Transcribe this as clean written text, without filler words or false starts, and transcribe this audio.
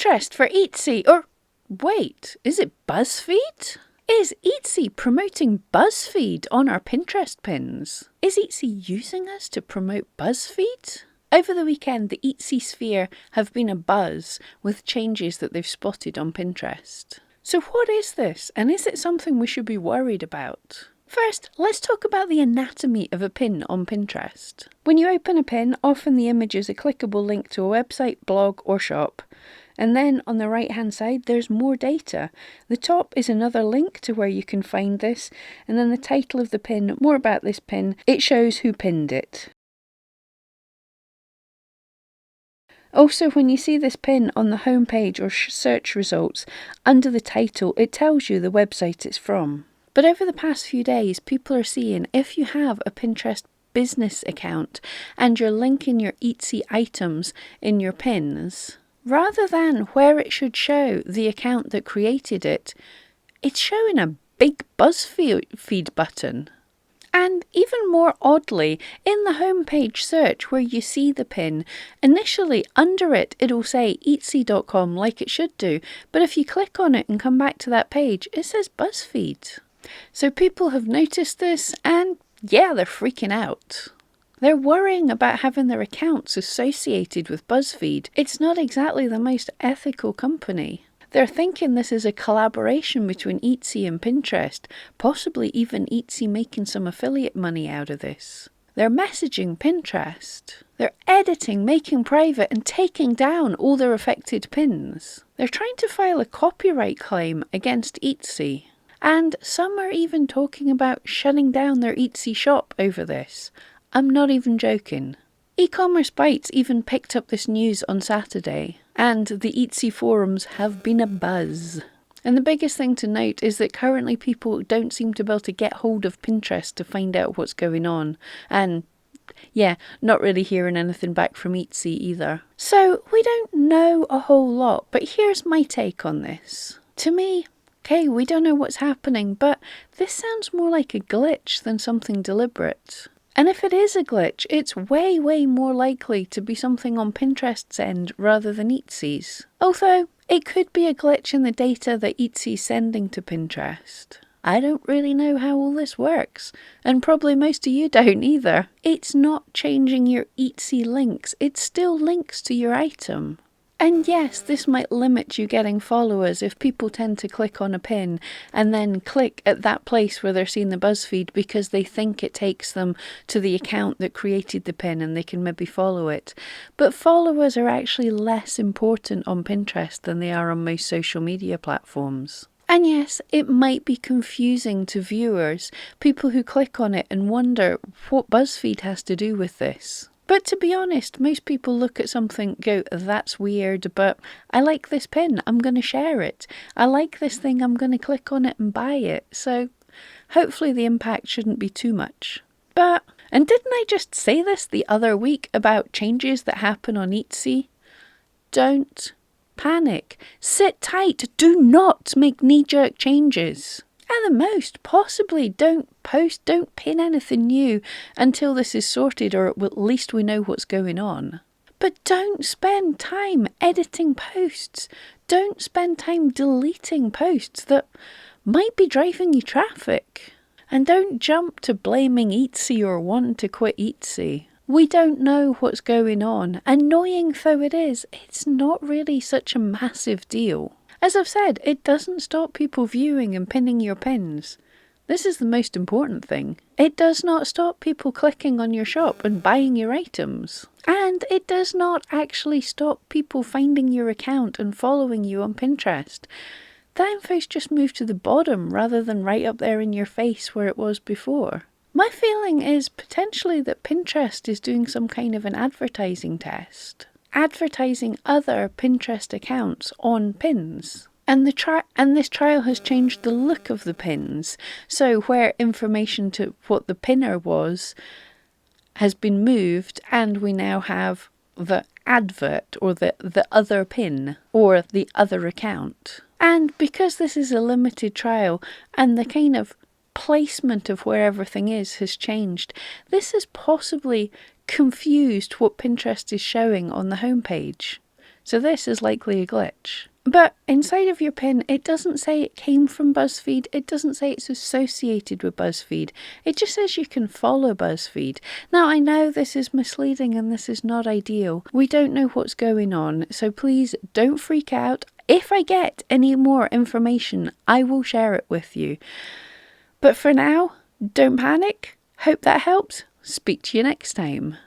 Pinterest for Etsy, or wait, is it Buzzfeed? Is Etsy promoting Buzzfeed on our Pinterest pins? Is Etsy using us to promote Buzzfeed? Over the weekend, the Etsy sphere have been abuzz with changes that they've spotted on Pinterest. So what is this, and is it something we should be worried about? First, let's talk about the anatomy of a pin on Pinterest. When you open a pin, often the image is a clickable link to a website, blog, or shop. And then on the right-hand side, there's more data. The top is another link to where you can find this, and then the title of the pin, more about this pin, it shows who pinned it. Also, when you see this pin on the home page or search results, under the title, it tells you the website it's from. But over the past few days, people are seeing if you have a Pinterest business account and you're linking your Etsy items in your pins, rather than where it should show the account that created it, it's showing a big Buzzfeed button. And even more oddly, in the homepage search where you see the pin, initially under it it'll say Etsy.com like it should do, but if you click on it and come back to that page, it says Buzzfeed. So people have noticed this and yeah, they're freaking out. They're worrying about having their accounts associated with Buzzfeed. It's not exactly the most ethical company. They're thinking this is a collaboration between Etsy and Pinterest, possibly even Etsy making some affiliate money out of this. They're messaging Pinterest. They're editing, making private, and taking down all their affected pins. They're trying to file a copyright claim against Etsy. And some are even talking about shutting down their Etsy shop over this. I'm not even joking. E-commerce Bytes even picked up this news on Saturday, and the Etsy forums have been abuzz. And the biggest thing to note is that currently people don't seem to be able to get hold of Pinterest to find out what's going on. And yeah, not really hearing anything back from Etsy either. So we don't know a whole lot, but here's my take on this. To me, okay, we don't know what's happening, but this sounds more like a glitch than something deliberate. And if it is a glitch, it's way, way more likely to be something on Pinterest's end rather than Etsy's. Although, it could be a glitch in the data that Etsy's sending to Pinterest. I don't really know how all this works, and probably most of you don't either. It's not changing your Etsy links, it still links to your item. And yes, this might limit you getting followers if people tend to click on a pin and then click at that place where they're seeing the Buzzfeed because they think it takes them to the account that created the pin and they can maybe follow it. But followers are actually less important on Pinterest than they are on most social media platforms. And yes, it might be confusing to viewers, people who click on it and wonder what Buzzfeed has to do with this. But to be honest, most people look at something and go, that's weird, but I like this pin, I'm going to share it. I like this thing, I'm going to click on it and buy it. So hopefully the impact shouldn't be too much. But, and didn't I just say this the other week about changes that happen on Etsy? Don't panic. Sit tight. Do not make knee-jerk changes. At the most, possibly don't pin anything new until this is sorted, or at least we know what's going on. But don't spend time editing posts. Don't spend time deleting posts that might be driving you traffic. And don't jump to blaming Etsy or wanting to quit Etsy. We don't know what's going on. Annoying though it is, it's not really such a massive deal. As I've said, it doesn't stop people viewing and pinning your pins. This is the most important thing. It does not stop people clicking on your shop and buying your items. And it does not actually stop people finding your account and following you on Pinterest. That info's just moved to the bottom rather than right up there in your face where it was before. My feeling is potentially that Pinterest is doing some kind of an advertising test. Advertising other Pinterest accounts on pins. And this trial has changed the look of the pins. So where information to what the pinner was has been moved, and we now have the advert or the other pin or the other account. And because this is a limited trial and the kind of placement of where everything is has changed, this has possibly confused what Pinterest is showing on the homepage. So this is likely a glitch. But inside of your pin, it doesn't say it came from Buzzfeed. It doesn't say it's associated with Buzzfeed. It just says you can follow Buzzfeed. Now, I know this is misleading and this is not ideal. We don't know what's going on, so please don't freak out. If I get any more information, I will share it with you. But for now, don't panic. Hope that helps. Speak to you next time.